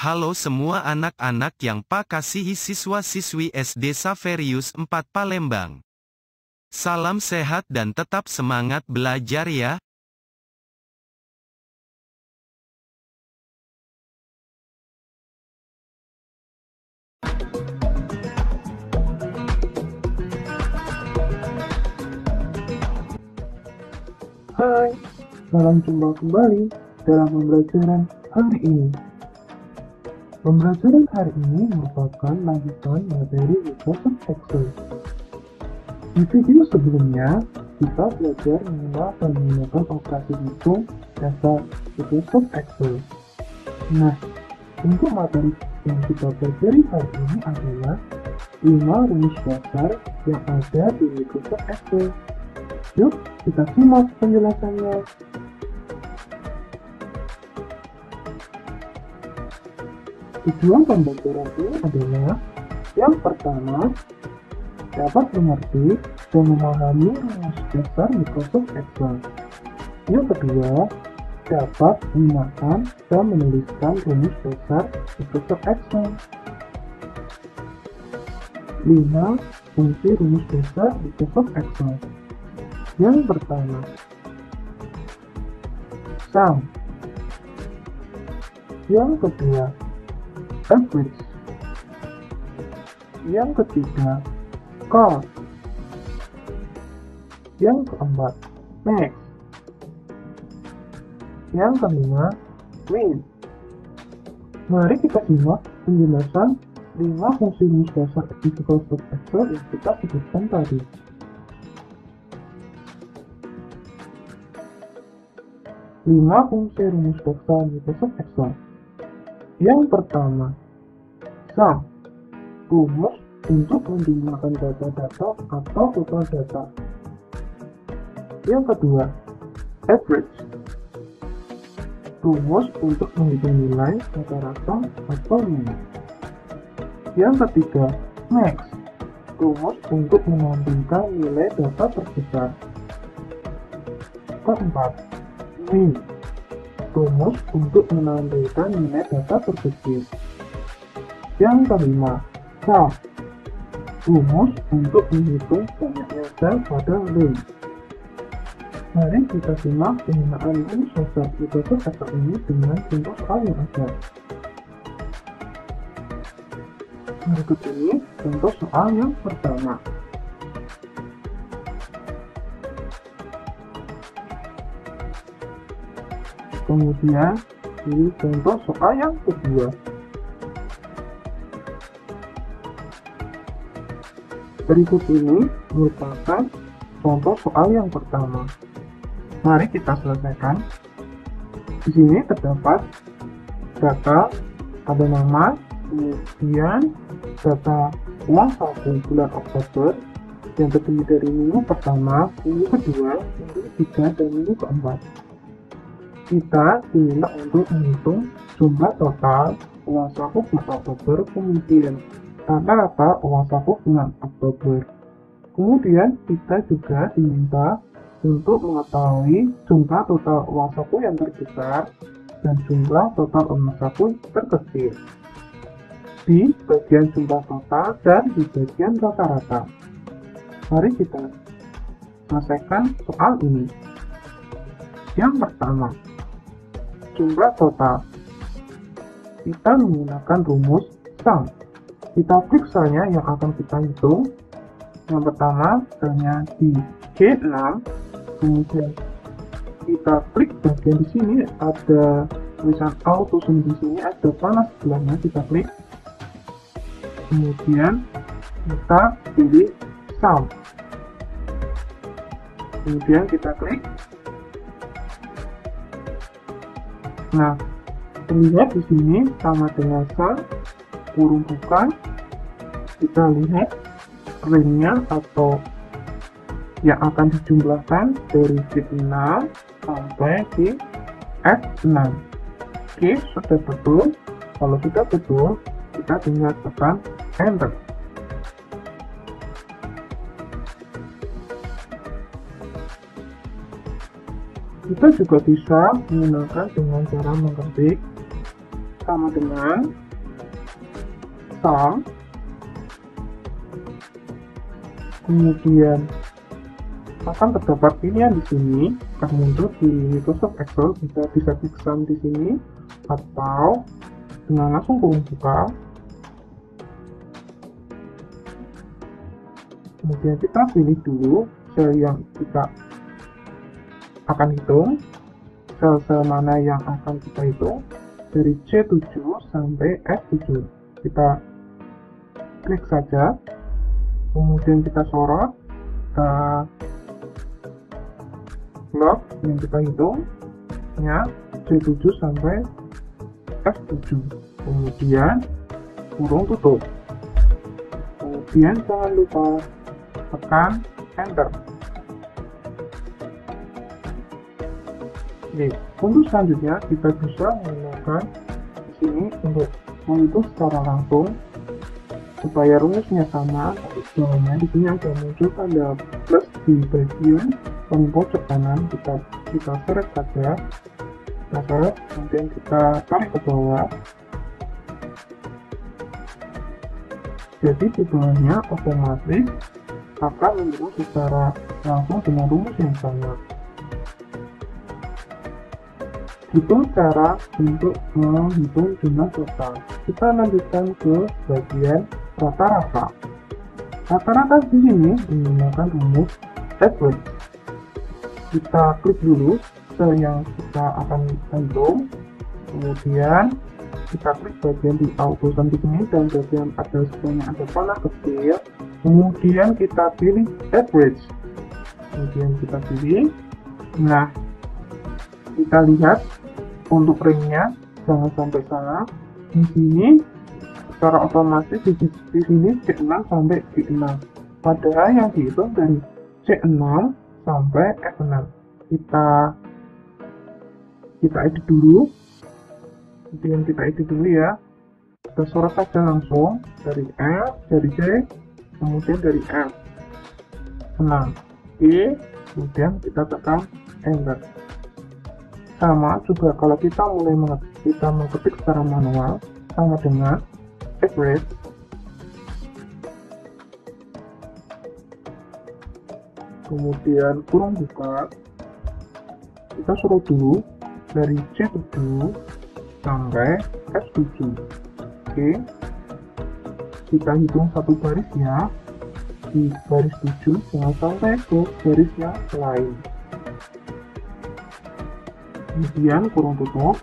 Halo semua anak-anak yang Pak kasihi siswa-siswi SD Saverius 4 Palembang. Salam sehat dan tetap semangat belajar ya. Hai, salam jumpa kembali dalam pembelajaran hari ini. Pembelajaran hari ini merupakan lanjutan materi Microsoft Excel. Di video sebelumnya, kita belajar mengenal dan menggunakan operasi hitung dasar Microsoft Excel. Nah, untuk materi yang kita pelajari hari ini adalah 5 rumus dasar yang ada di Microsoft Excel. Yuk, kita simak penjelasannya. Tujuan pembelajaran ini adalah yang pertama, dapat mengerti dan memahami rumus dasar Microsoft Excel. Yang kedua, dapat menggunakan dan menuliskan rumus dasar Microsoft Excel. 5 fungsi rumus dasar Microsoft Excel. Yang pertama, sum. Yang kedua, average. Yang ketiga, cost. Yang keempat, max. Yang kelima, min. Mari kita simak penjelasan 5 fungsi rumus dasar Microsoft Excel yang kita sebutkan tadi. 5 fungsi rumus dasar Microsoft Excel. Yang pertama, sum, rumus untuk menjumlahkan data-data atau total data. Yang kedua, average, rumus untuk menghitung nilai rata-rata atau min. Yang ketiga, max, rumus untuk menampilkan nilai data terbesar. Keempat, min, rumus untuk menampilkan nilai data terkecil. Yang kelima, sum, rumus untuk menghitung banyaknya sel pada array. Mari kita simak penggunaan rumus dasar Microsoft Excel ini dengan contoh soal yang ada. Berikut ini contoh soal yang pertama. Kemudian, ini contoh soal yang kedua. Berikut ini merupakan contoh soal yang pertama. Mari kita selesaikan. Di sini terdapat data, ada nama, kemudian data uang saku bulan Oktober yang terdiri dari minggu pertama, minggu kedua, minggu ketiga, dan minggu keempat. Kita diminta untuk menghitung jumlah total uang saku bulan Oktober, kemudian rata-rata uang saku bulan Oktober. Kemudian kita juga diminta untuk mengetahui jumlah total uang saku yang terbesar dan jumlah total uang saku terkecil di bagian jumlah total dan di bagian rata-rata. Mari kita selesaikan soal ini. Yang pertama, jumlah total. Kita menggunakan rumus sum. Kita klik selnya yang akan kita hitung. Yang pertama, selnya di G6. Kemudian kita klik bagian di sini ada tulisan auto sum, di sini ada panah sebelahnya, kita klik. Kemudian kita pilih sum. Kemudian kita klik. Nah, terlihat di sini sama dengan sum kurung buka. Kita lihat range-nya atau yang akan dijumlahkan dari sheet 6 sampai di F6. Oke, sudah betul. Kalau sudah betul, kita tinggal tekan enter. Kita juga bisa menggunakan dengan cara mengetik sama dengan sum, kemudian akan terdapat pilihan di sini akan muncul di Microsoft Excel, bisa klik sum di sini atau dengan langsung kurung buka. Kemudian kita pilih dulu sel yang kita akan hitung, sel-sel mana yang akan kita hitung dari C7 sampai F7. Kita klik saja, kemudian kita sorot, kita blok yang kita hitung ya C7 sampai F7, kemudian kurung tutup, kemudian jangan lupa tekan enter. Oke, untuk selanjutnya kita bisa menggunakan di sini untuk menghitung secara langsung supaya rumusnya sama. Untuk bawahnya di sini ada muncul tanda plus di bagian paling pojok kanan, kita seret saja, kita seret, kemudian kita tarik ke bawah. Jadi di bawahnya otomatis akan menghitung secara langsung dengan rumus yang sama. Itu cara untuk menghitung jumlah total. Kita lanjutkan ke bagian rata-rata. Rata-rata di sini menggunakan rumus average. Kita klik dulu sel yang kita akan hitung, kemudian kita klik bagian di auto sum di sini dan bagian ada sebenarnya ada panah kecil, kemudian kita pilih average, kemudian kita pilih. Nah, kita lihat untuk ringnya jangan sampai salah. Di sini secara otomatis di sini C6 sampai G6, padahal yang dihitung dari C6 sampai F6. Kita edit dulu, kemudian kita edit dulu ya, kita sorot saja langsung dari F, dari C, kemudian dari F, 6 E, kemudian kita tekan enter. Sama juga kalau kita mengetik secara manual, sama dengan average, kemudian kurung buka, kita suruh dulu dari C7 sampai F7. Oke, kita hitung satu baris ya, di baris 7 jangan sampai ke baris yang lain, kemudian kurung tutup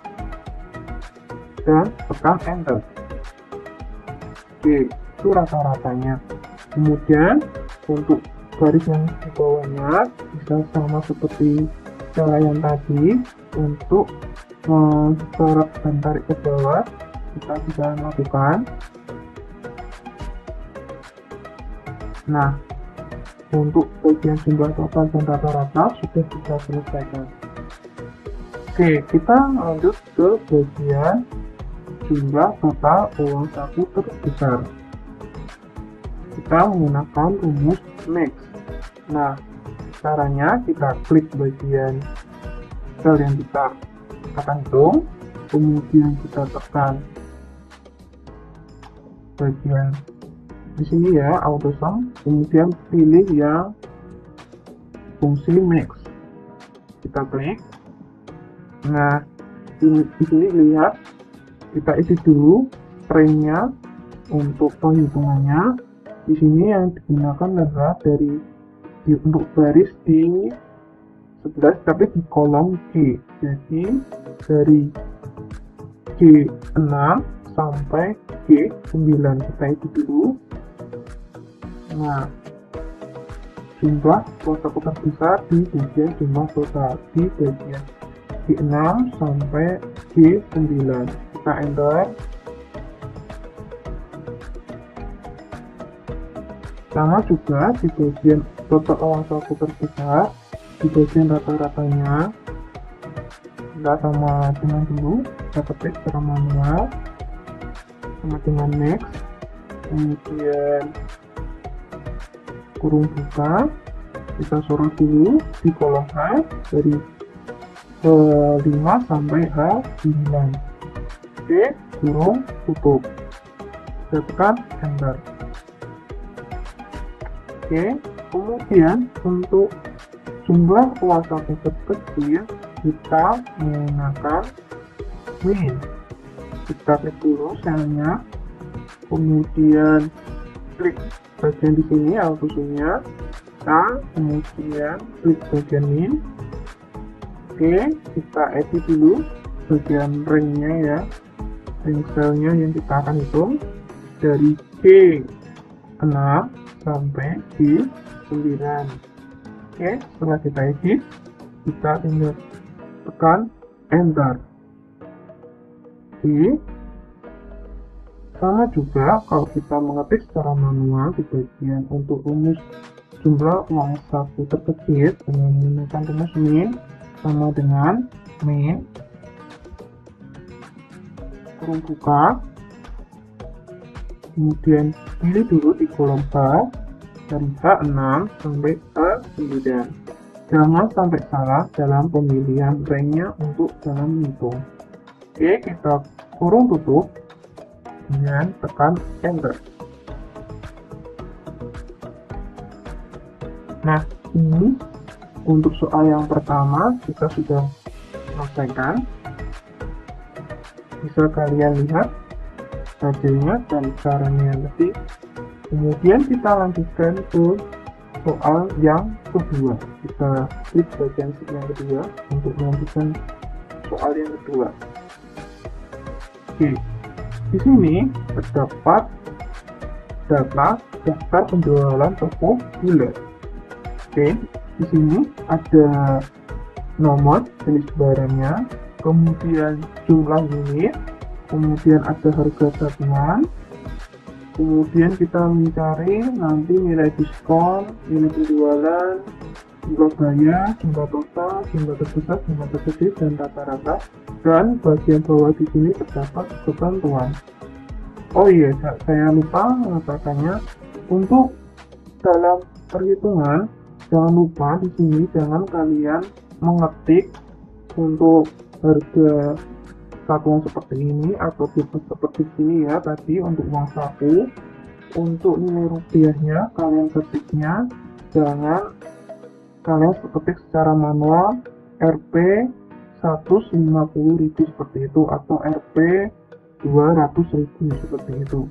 dan tekan enter. Oke, itu rata-ratanya. Kemudian untuk garis yang di bawahnya bisa sama seperti cara yang tadi, untuk seret dan tarik ke bawah kita bisa lakukan. Nah, untuk bagian jumlah total dan rata-rata sudah kita selesaikan. Oke, kita lanjut ke bagian jumlah total uang saku terbesar. Kita menggunakan rumus max. Nah, caranya kita klik bagian sel yang kita akan hitung, kemudian kita tekan bagian di sini ya, auto sum, kemudian pilih yang fungsi max. Kita klik. Nah, di sini lihat, kita edit dulu frame-nya untuk penghitungannya. Di sini yang digunakan adalah untuk baris di 11 tapi di kolom G. Jadi dari G6 sampai G9 kita edit dulu. Nah, jumlah kotak terbesar di bagian jumlah total di bagian G6 sampai G9. Kita enter. Sama juga di bagian total uang saku terbesar, di bagian rata-ratanya kita sama dengan dulu, kita ketik secara manual sama dengan max, kemudian kurung buka, kita sorot dulu di kolom H dari H5 sampai H9. Oke, kurung tutup. Kita tekan enter. Oke, kemudian untuk jumlah uang saku terkecil kita menggunakan min. Kita klik dulu selnya, kemudian klik bagian di sini auto-nya, kemudian klik bagian min. Oke, kita edit dulu bagian ringnya ya, ring selnya yang kita akan hitung dari G6 sampai G9. Oke, setelah kita edit, kita tinggal tekan enter. Oke, sama juga kalau kita mengetik secara manual di bagian untuk rumus jumlah uang saku terkecil dengan menggunakan rumus min sama dengan min kurung buka, kemudian pilih dulu di kolom H dari H6 sampai H9. Jangan sampai salah dalam pemilihan ringnya untuk dalam menghitung. Oke, kita kurung tutup dan tekan enter. Nah, ini untuk soal yang pertama kita sudah selesaikan. Bisa kalian lihat hasilnya dan caranya nanti. Kemudian kita lanjutkan ke soal yang kedua. Kita klik bagian yang kedua untuk melanjutkan soal yang kedua. Oke, di sini terdapat data daftar penjualan toko gula. Oke, di sini ada nomor jenis barangnya, kemudian jumlah unit, kemudian ada harga satuan, kemudian kita mencari nanti nilai diskon, nilai penjualan, jumlah bayar, jumlah total, jumlah terbesar, jumlah terkecil, dan rata-rata. Dan bagian bawah di sini terdapat ketentuan. Oh iya, saya lupa mengatakannya, untuk dalam perhitungan jangan lupa di sini jangan kalian mengetik untuk harga satuan seperti ini atau tipe seperti ini ya, tadi untuk uang saku. Untuk nilai rupiahnya kalian ketiknya jangan kalian ketik secara manual Rp 150.000 seperti itu atau Rp 200.000 seperti itu,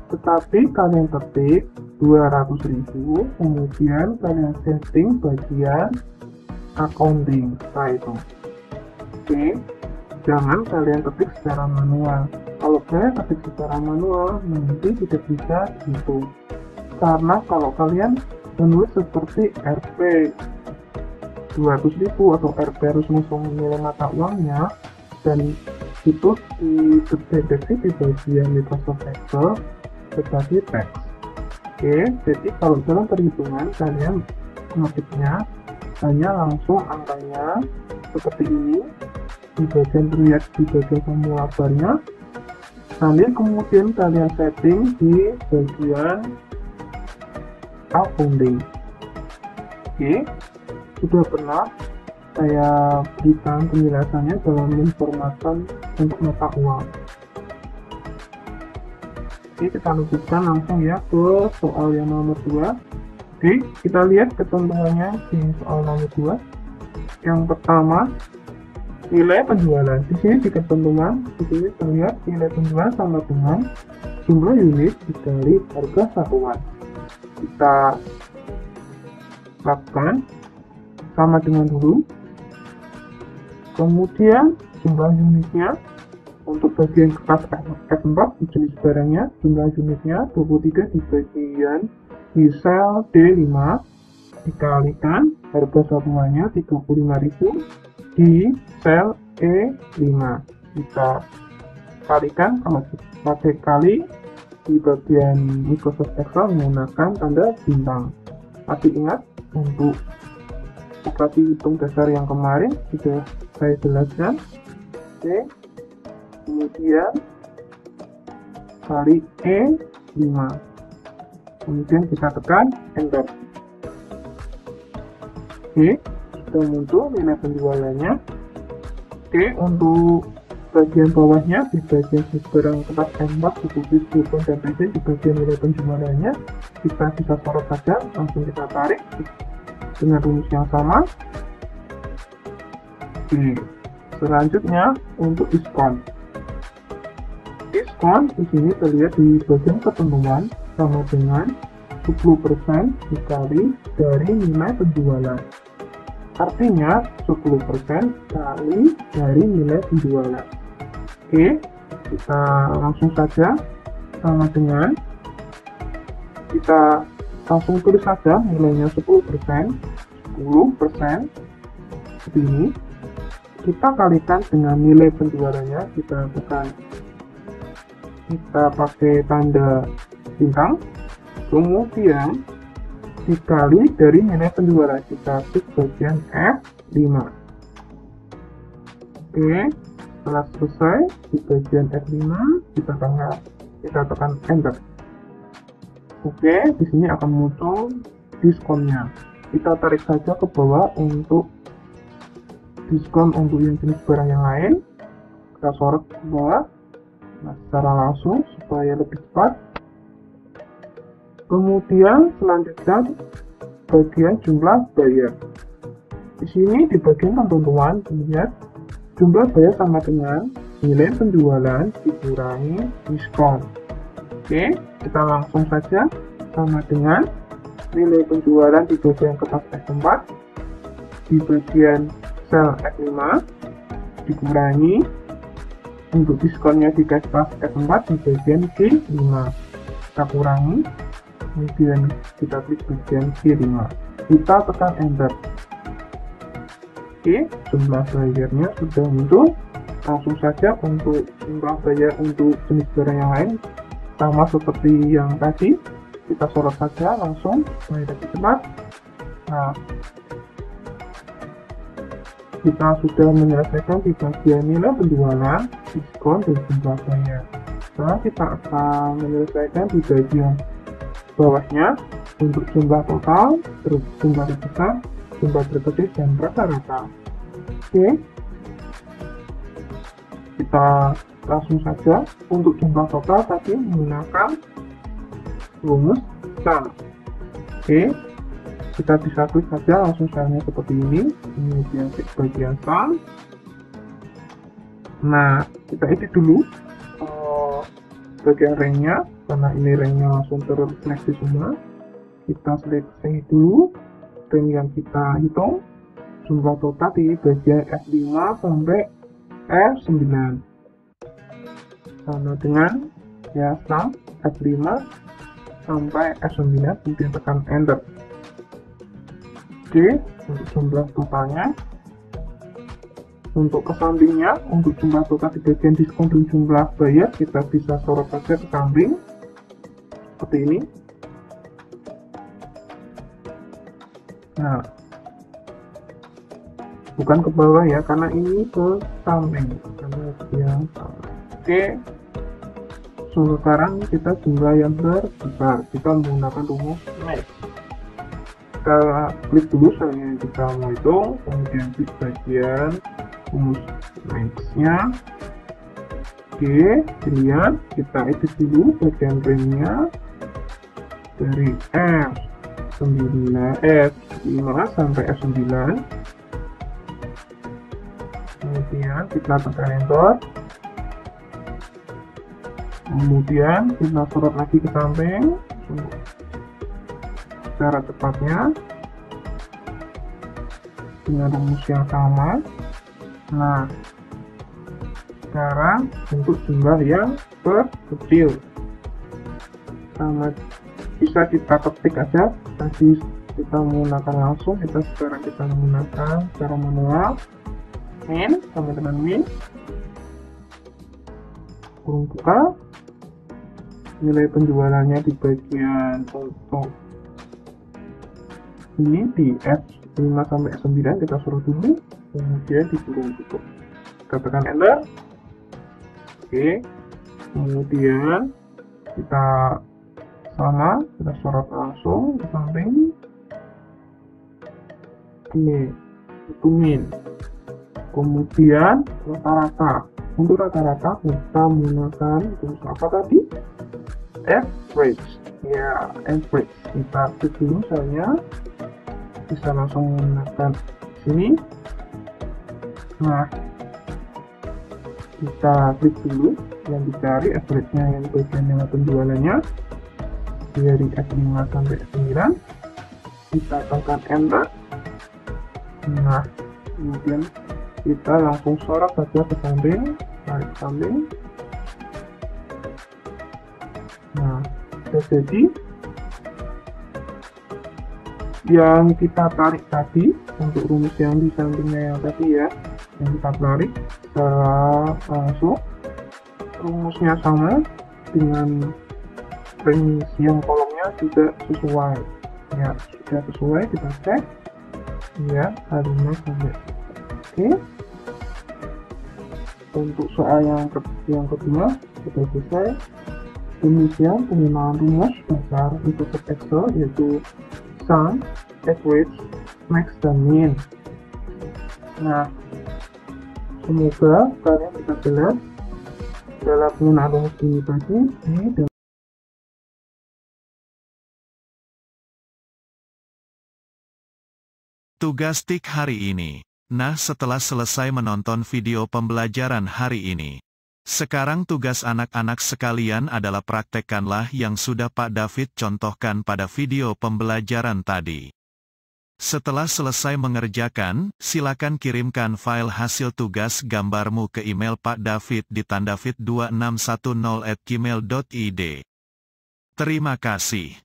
tetapi kalian ketik 200.000 kemudian kalian setting bagian accounting setelah itu. Oke, jangan kalian ketik secara manual. Kalau kalian ketik secara manual nanti tidak bisa gitu, karena kalau kalian menulis seperti Rp 200.000 atau Rp harus ngusung nilai mata uangnya dan itu dideteksi di bagian Microsoft Excel sebagai teks. Oke, jadi kalau dalam perhitungan kalian mengetiknya hanya langsung angkanya seperti ini di bagian riak di bagian formulatornya, kemudian kalian setting di bagian accounting. Oke, sudah pernah saya berikan penjelasannya dalam informasi untuk mata uang. Oke, kita lanjutkan langsung ya ke soal yang nomor 2. Oke, kita lihat ketentuannya di soal nomor 2. Yang pertama, nilai penjualan. Di sini di ketentuan, di sini terlihat nilai penjualan sama dengan jumlah unit dikali harga satuan. Kita lakukan sama dengan dulu. Kemudian jumlah unitnya untuk bagian kertas F4 jenis barangnya, jumlah unitnya 23 di bagian di sel D5 dikalikan harga satuannya 35.000 di sel E5. Kita kalikan kalau pakai kali di bagian Microsoft Excel menggunakan tanda bintang. Masih ingat untuk operasi hitung dasar yang kemarin sudah saya jelaskan. Oke, kemudian kali E5, kemudian kita tekan enter. Oke, sudah muncul nilai penjualannya. Oke, untuk bagian bawahnya, di bagian jenis barang tempat M4, kubis, kupon, dan lain-lain, di bagian nilai penjualannya kita bisa sorot saja, langsung kita tarik dengan rumus yang sama. Oke, selanjutnya untuk diskon. Diskon di sini terlihat di bagian ketentuan sama dengan 10% dikali dari nilai penjualan. Artinya 10% kali dari nilai penjualan. Oke, kita langsung saja sama dengan kita langsung tulis saja nilainya 10%, 10% seperti ini. Kita kalikan dengan nilai penjualannya, kita pakai tanda bintang, kemudian dikali dari nilai penjualan, kita klik bagian F5. Oke, setelah selesai di bagian F5 kita tekan enter. Oke, di sini akan muncul diskonnya. Kita tarik saja ke bawah untuk diskon untuk yang jenis barang yang lain. Kita sorot ke bawah, nah, secara langsung supaya lebih cepat. Kemudian selanjutnya bagian jumlah bayar. Di sini di bagian ketentuan dilihat jumlah bayar sama dengan nilai penjualan dikurangi diskon. Oke, kita langsung saja sama dengan nilai penjualan di bagian kertas F4, di bagian sel F5 dikurangi untuk diskonnya di kertas F4 di bagian C5. Kita kurangi, kemudian kita klik bagian C5. Kita tekan enter. Oke, jumlah bayarnya sudah muncul. Langsung saja untuk jumlah bayar untuk jenis barang yang lain sama seperti yang tadi, kita sorot saja langsung supaya lebih cepat. Nah, kita sudah menyelesaikan di bagian nilai penjualan, diskon, dan jumlah bayar. Sekarang kita akan menyelesaikan di bagian bawahnya untuk jumlah total, terus jumlah terbesar, jumlah terkecil, dan rata-rata. Oke, kita langsung saja untuk jumlah total tadi menggunakan rumus sum. Oke, kita bisa klik saja langsung salnya seperti ini, kemudian klik bagian sum. Nah, kita edit dulu bagian ranknya, karena ini ranknya langsung terseleksi semua. Kita seleksi dulu rank yang kita hitung, jumlah total di bagian F5 sampai F9 sama dengan ya sum F5 sampai F9, kemudian tekan enter. Oke, untuk jumlah totalnya, untuk ke sampingnya, untuk jumlah total di bagian diskon dan jumlah bayar, kita bisa sorot saja ke samping seperti ini. Nah, bukan ke bawah ya, karena ini ke samping, karena yang samping. Oke, sekarang kita jumlah yang terbesar, kita menggunakan rumus max. Kita klik dulu soalnya yang kita mau hitung, kemudian klik bagian rumus max-nya. Oke, dilihat, kita edit dulu bagian range-nya dari F5 sampai F9. Kemudian kita tekan enter. Kemudian kita sorot lagi ke samping cara cepatnya dengan rumus yang sama. Nah, sekarang untuk jumlah yang terkecil sama bisa kita ketik aja, tadi kita menggunakan langsung, sekarang kita menggunakan cara manual. Min sama dengan min, kurung buka, nilai penjualannya di bagian untuk ini di F5 sampai F9 kita suruh dulu, kemudian di kurung tutup, kita tekan enter. Oke, kemudian kita sorot langsung ke samping. Ini itu min, kemudian rata-rata. Untuk rata-rata kita menggunakan rumus apa tadi? Average. Ya, average. Kita klik dulu misalnya, bisa langsung menggunakan sini. Nah, kita klik dulu yang dicari average-nya, yang bagian yang penjualannya dari F5 sampai 9. Kita tekan enter. Nah, kemudian kita langsung sorot saja ke samping, tarik samping. Nah, sudah jadi. Yang kita tarik tadi untuk rumus yang di sampingnya yang tadi ya, yang kita tarik secara langsung, rumusnya sama dengan pengisian kolomnya juga sesuai. Ya, sudah sesuai, kita cek ya, hari-nya sampai. Oke, untuk soal yang kedua sudah selesai. Demikian penggunaan rumus dasar Microsoft Excel, yaitu sum, average, max, dan min. Nah, semoga kalian bisa jelas dalam penggunaan rumus ini tadi. Tugas tik hari ini. Nah, setelah selesai menonton video pembelajaran hari ini, sekarang tugas anak-anak sekalian adalah praktekkanlah yang sudah Pak David contohkan pada video pembelajaran tadi. Setelah selesai mengerjakan, silakan kirimkan file hasil tugas gambarmu ke email Pak David di tandafit2610@gmail.id. Terima kasih.